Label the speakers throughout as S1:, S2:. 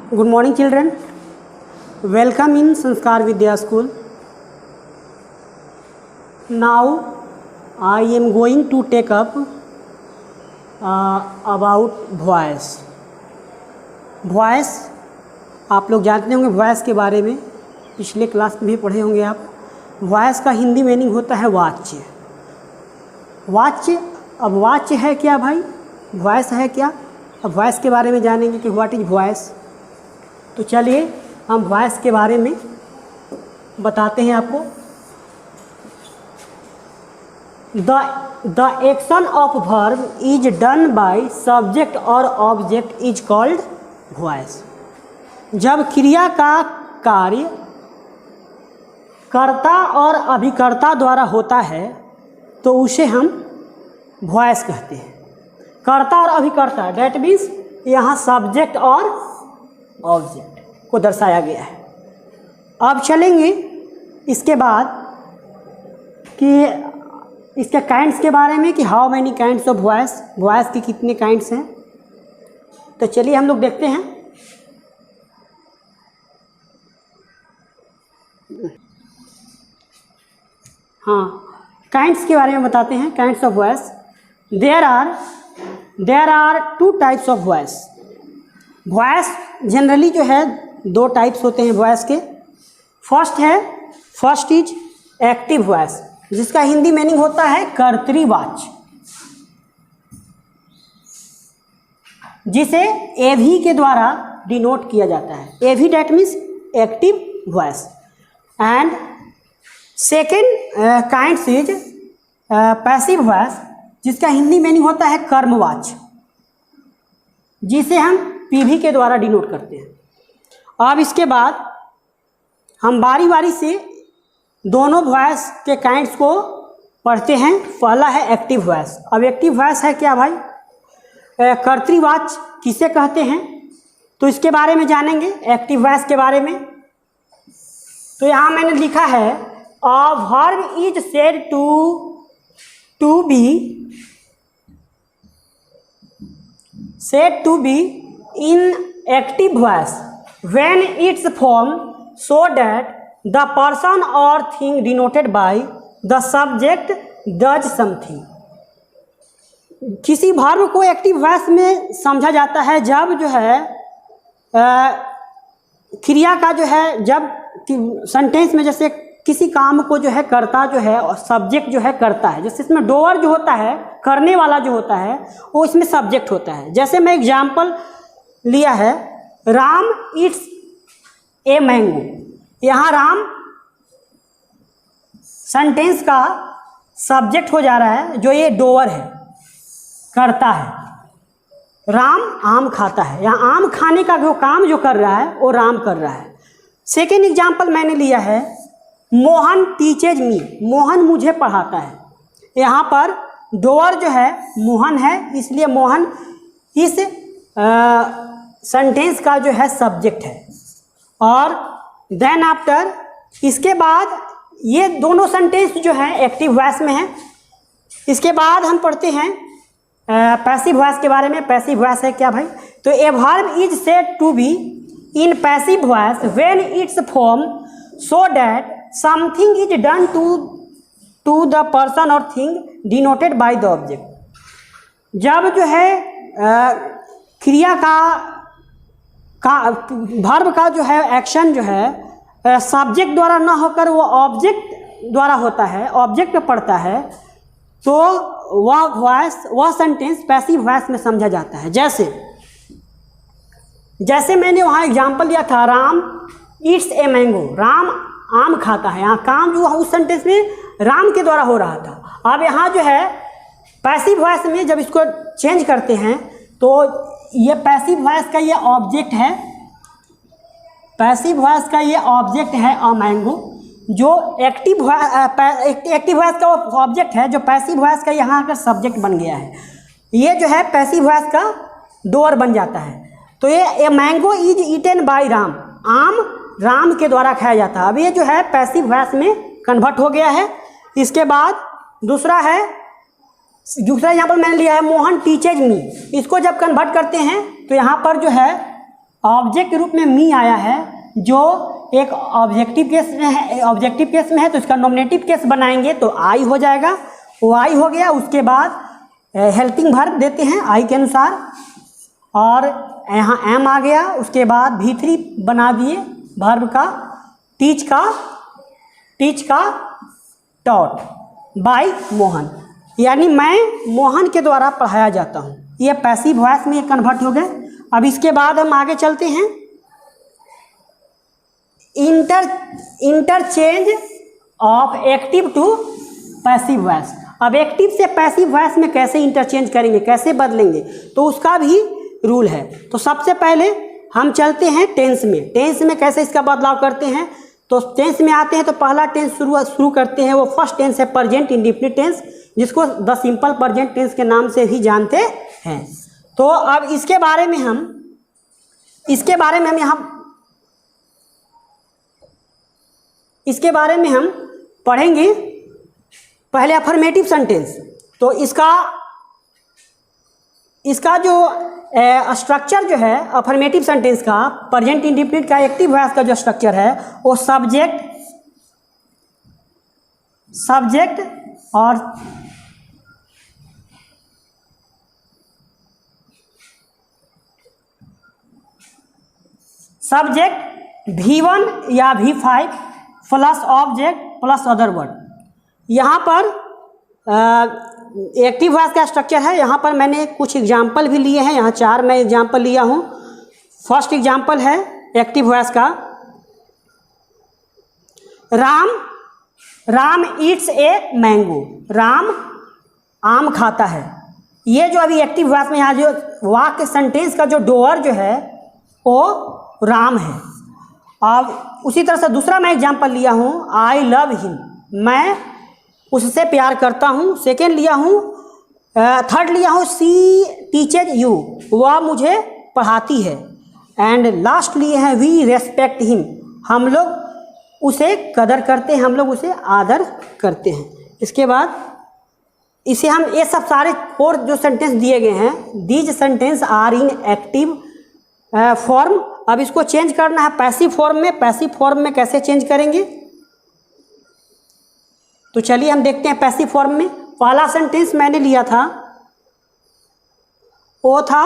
S1: Good morning children. Welcome in Sanskar Vidya School. Now I am going to take up about voice. Voice आप लोग जानते होंगे voice के बारे में, पिछले क्लास में भी पढ़े होंगे आप। वॉइस का हिंदी मीनिंग होता है वाच्य। वाच्य, अब वाच्य है क्या भाई? वॉइस है क्या? अब वॉइस के बारे में जानेंगे कि व्हाट इज वॉइस। तो चलिए हम वॉइस के बारे में बताते हैं आपको। The action of verb is done by subject और ऑब्जेक्ट इज कॉल्ड वॉइस। जब क्रिया का कार्य कर्ता और अभिकर्ता द्वारा होता है तो उसे हम वॉइस कहते हैं। कर्ता और अभिकर्ता, डैट मीन्स यहाँ सब्जेक्ट और ऑब्जेक्ट को दर्शाया गया है। अब चलेंगे इसके बाद कि इसके काइंड्स के बारे में कि how many kinds of voice, voice के कितने काइंड्स हैं। तो चलिए हम लोग देखते हैं। हाँ, काइंड्स के बारे में बताते हैं। Kinds of voice, there are two types of voice. Voice generally जो है दो टाइप्स होते हैं वॉइस के। फर्स्ट इज एक्टिव वॉइस, जिसका हिंदी मीनिंग होता है कर्तृवाच्य, जिसे एवी के द्वारा डिनोट किया जाता है। AV that means active voice. And second kinds is passive voice, जिसका हिंदी मीनिंग होता है कर्मवाच्य, जिसे हम पीवी के द्वारा डिनोट करते हैं। अब इसके बाद हम बारी बारी से दोनों वॉइस के काइंड्स को पढ़ते हैं। पहला है एक्टिव वॉइस। अब एक्टिव वॉइस है क्या भाई? कर्तृवाच्य किसे कहते हैं, तो इसके बारे में जानेंगे, एक्टिव वॉइस के बारे में। तो यहाँ मैंने लिखा है a verb is said to be in active voice when its form so that the person or thing denoted by the subject does something। किसी वर्ब को एक्टिव वॉइस में समझा जाता है जब जो है क्रिया का जो है, जब सेंटेंस में जैसे किसी काम को जो है करता जो है और सब्जेक्ट जो है करता है। जैसे इसमें डोअर जो होता है, करने वाला जो होता है, वो इसमें सब्जेक्ट होता है। जैसे मैं एग्जाम्पल लिया है, राम इट्स ए मैंगो। यहाँ राम सेंटेंस का सब्जेक्ट हो जा रहा है, जो ये डोअर है, करता है। राम आम खाता है, यहाँ आम खाने का जो काम जो कर रहा है वो राम कर रहा है। सेकेंड एग्जाम्पल मैंने लिया है, मोहन टीचेज मी, मोहन मुझे पढ़ाता है। यहाँ पर डोअर जो है मोहन है, इसलिए मोहन इस सेंटेंस का जो है सब्जेक्ट है। और देन आफ्टर, इसके बाद ये दोनों सेंटेंस जो है एक्टिव वॉइस में है। इसके बाद हम पढ़ते हैं पैसिव वॉइस के बारे में। पैसिव वॉइस है क्या भाई? तो a verb is said to be in passive voice when its form so that something is done to the person और thing denoted by the object. जब जो है क्रिया का वर्ब का जो है एक्शन जो है सब्जेक्ट द्वारा ना होकर वो ऑब्जेक्ट द्वारा होता है, ऑब्जेक्ट पे पड़ता है, तो वह वॉइस, वह सेंटेंस पैसिव वॉइस में समझा जाता है। जैसे मैंने वहाँ एग्जाम्पल दिया था, Ram it's a mango, Ram आम खाता है। यहाँ काम जो उस सेंटेंस में राम के द्वारा हो रहा था। अब यहाँ जो है पैसिव वॉइस में जब इसको चेंज करते हैं तो ये पैसिव वॉइस का ये ऑब्जेक्ट है, पैसिव वॉइस का ये ऑब्जेक्ट है अ मैंगो, जो एक्टिव वॉइस का ऑब्जेक्ट है, जो पैसिव वॉइस का यहाँ का सब्जेक्ट बन गया है। ये जो है पैसिव वॉइस का डोअर बन जाता है। तो ये a mango is eaten by Ram, आम राम के द्वारा खाया जाता है। अब ये जो है पैसिव वॉइस में कन्वर्ट हो गया है। इसके बाद दूसरा यहाँ पर मैंने लिया है मोहन टीचेज मी। इसको जब कन्वर्ट करते हैं तो यहाँ पर जो है ऑब्जेक्ट के रूप में मी आया है, जो एक ऑब्जेक्टिव केस में है, ऑब्जेक्टिव केस में है, तो इसका नॉमिनेटिव केस बनाएंगे तो आई हो जाएगा, वो आई हो गया। उसके बाद हेल्पिंग वर्ब देते हैं आई के अनुसार, और यहाँ एम आ गया। उसके बाद V3 बना दिए वर्ब का, टीच का टॉट बाय मोहन, यानी मैं मोहन के द्वारा पढ़ाया जाता हूँ। ये पैसिव वॉइस में ये कन्वर्ट हो गए। अब इसके बाद हम आगे चलते हैं, interchange of active to passive voice. अब एक्टिव से पैसिव वॉइस में कैसे इंटरचेंज करेंगे, कैसे बदलेंगे, तो उसका भी रूल है। तो सबसे पहले हम चलते हैं टेंस में। टेंस में कैसे इसका बदलाव करते हैं, तो टेंस में आते हैं तो पहला टेंस शुरू करते हैं, वो फर्स्ट टेंस है प्रेजेंट इंडेफिनिट टेंस, जिसको द सिंपल प्रेजेंट टेंस के नाम से ही जानते हैं। तो अब इसके बारे में हम पढ़ेंगे। पहले अफर्मेटिव सेंटेंस, तो इसका जो स्ट्रक्चर जो है अफर्मेटिव सेंटेंस का, प्रेजेंट इंडेफिनिट का एक्टिव वॉइस का जो स्ट्रक्चर है, वो सब्जेक्ट और सब्जेक्ट V1 या V5 plus object plus other word. यहाँ पर एक्टिव वॉइस का स्ट्रक्चर है। यहाँ पर मैंने कुछ एग्जाम्पल भी लिए हैं, यहाँ 4 मैं एग्जाम्पल लिया हूँ। फर्स्ट एग्जाम्पल है एक्टिव वॉइस का, Ram Yeats a mango, Ram आम खाता है। ये जो अभी एक्टिव वॉइस में यहाँ जो वाक्य सेंटेंस का जो डोअर जो है वो राम है। अब उसी तरह से दूसरा मैं एग्जाम्पल लिया हूँ, आई लव हिम, मैं उससे प्यार करता हूँ। सेकेंड लिया हूँ, थर्ड लिया हूँ, सी टीचेज यू, वह मुझे पढ़ाती है। एंड लास्ट लिए हैं, वी रेस्पेक्ट हिम, हम लोग उसे कदर करते हैं, हम लोग उसे आदर करते हैं। इसके बाद इसे हम ये सब सारे 4 जो सेंटेंस दिए गए हैं, these sentence are in active form. अब इसको चेंज करना है पैसिव फॉर्म में। पैसिव फॉर्म में कैसे चेंज करेंगे, तो चलिए हम देखते हैं पैसिव फॉर्म में। पहला सेंटेंस मैंने लिया था, वो था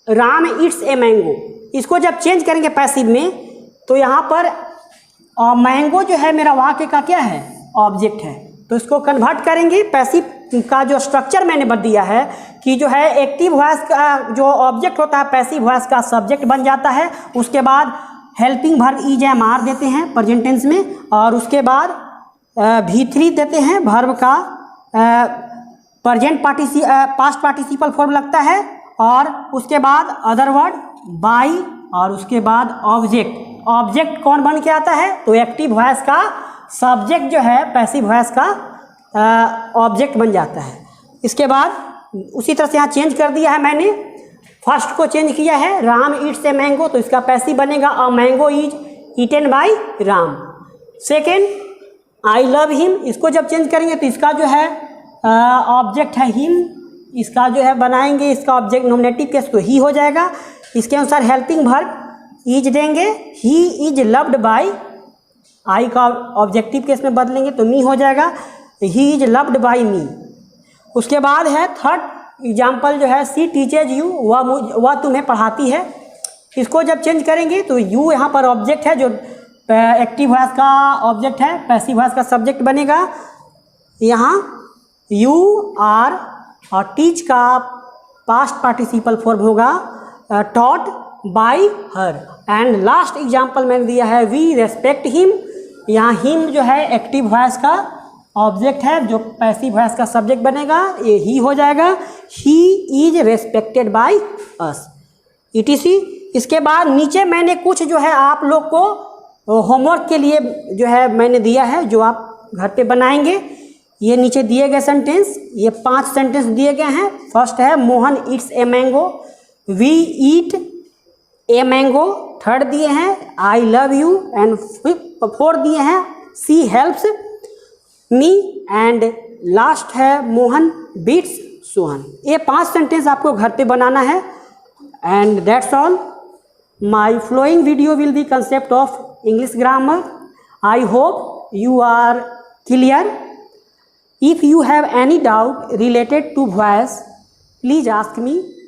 S1: राम ईट्स ए मैंगो। इसको जब चेंज करेंगे पैसिव में, तो यहाँ पर मैंगो जो है मेरा वाक्य का क्या है, ऑब्जेक्ट है। तो इसको कन्वर्ट करेंगे। पैसिव का जो स्ट्रक्चर मैंने बता दिया है कि जो है एक्टिव वॉइस का जो ऑब्जेक्ट होता है पैसिव वॉइस का सब्जेक्ट बन जाता है। उसके बाद helping verb is am are देते हैं प्रेजेंट टेंस में, और उसके बाद V3 देते हैं वर्ब का पास्ट पार्टिसिपल फॉर्म लगता है, और उसके बाद अदर वर्ड बाई, और उसके बाद ऑब्जेक्ट। ऑब्जेक्ट कौन बन के आता है, तो एक्टिव वॉइस का सब्जेक्ट जो है पैसिव वॉइस का ऑब्जेक्ट बन जाता है। इसके बाद उसी तरह से यहाँ चेंज कर दिया है मैंने। फर्स्ट को चेंज किया है, राम ईट्स ए मैंगो, तो इसका पैसिव बनेगा a mango is eaten by Ram. Second, I love him, इसको जब चेंज करेंगे तो इसका जो है ऑब्जेक्ट है हिम, इसका जो है बनाएंगे इसका ऑब्जेक्ट नॉमिनेटिव केस तो ही हो जाएगा। इसके अनुसार हेल्पिंग वर्ब इज देंगे, ही इज लव्ड बाय, आई का ऑब्जेक्टिव केस में बदलेंगे तो मी हो जाएगा, ही इज लव्ड बाय मी। उसके बाद है थर्ड एग्जाम्पल जो है, सी टीचेज यू, वह तुम्हें पढ़ाती है। इसको जब चेंज करेंगे तो यू यहाँ पर ऑब्जेक्ट है, जो एक्टिव वॉइस का ऑब्जेक्ट है, पैसिव वॉइस का सब्जेक्ट बनेगा। यहाँ यू आर और टीच का पास्ट पार्टिसिपल फॉर्म होगा taught by her. And last example मैंने दिया है, वी रेस्पेक्ट हिम, यहाँ हिम जो है एक्टिव वॉइस का ऑब्जेक्ट है, जो पैसिव वॉइस का सब्जेक्ट बनेगा ये ही हो जाएगा, he is respected by us, ETC। इसके बाद नीचे मैंने कुछ जो है आप लोग को होमवर्क के लिए जो है मैंने दिया है, जो आप घर पे बनाएंगे। ये नीचे दिए गए सेंटेंस, ये 5 सेंटेंस दिए गए हैं। फर्स्ट है, Mohan eats a mango, we eat a mango. Third दिए हैं, आई लव यू। एंड 4 दिए हैं, she helps me. And last है, मोहन बीट्स सोहन। ये 5 सेंटेंस आपको घर पे बनाना है। And that's all. My flowing video will be concept of English grammar. I hope you are clear. If you have any doubt related to voice, please ask me.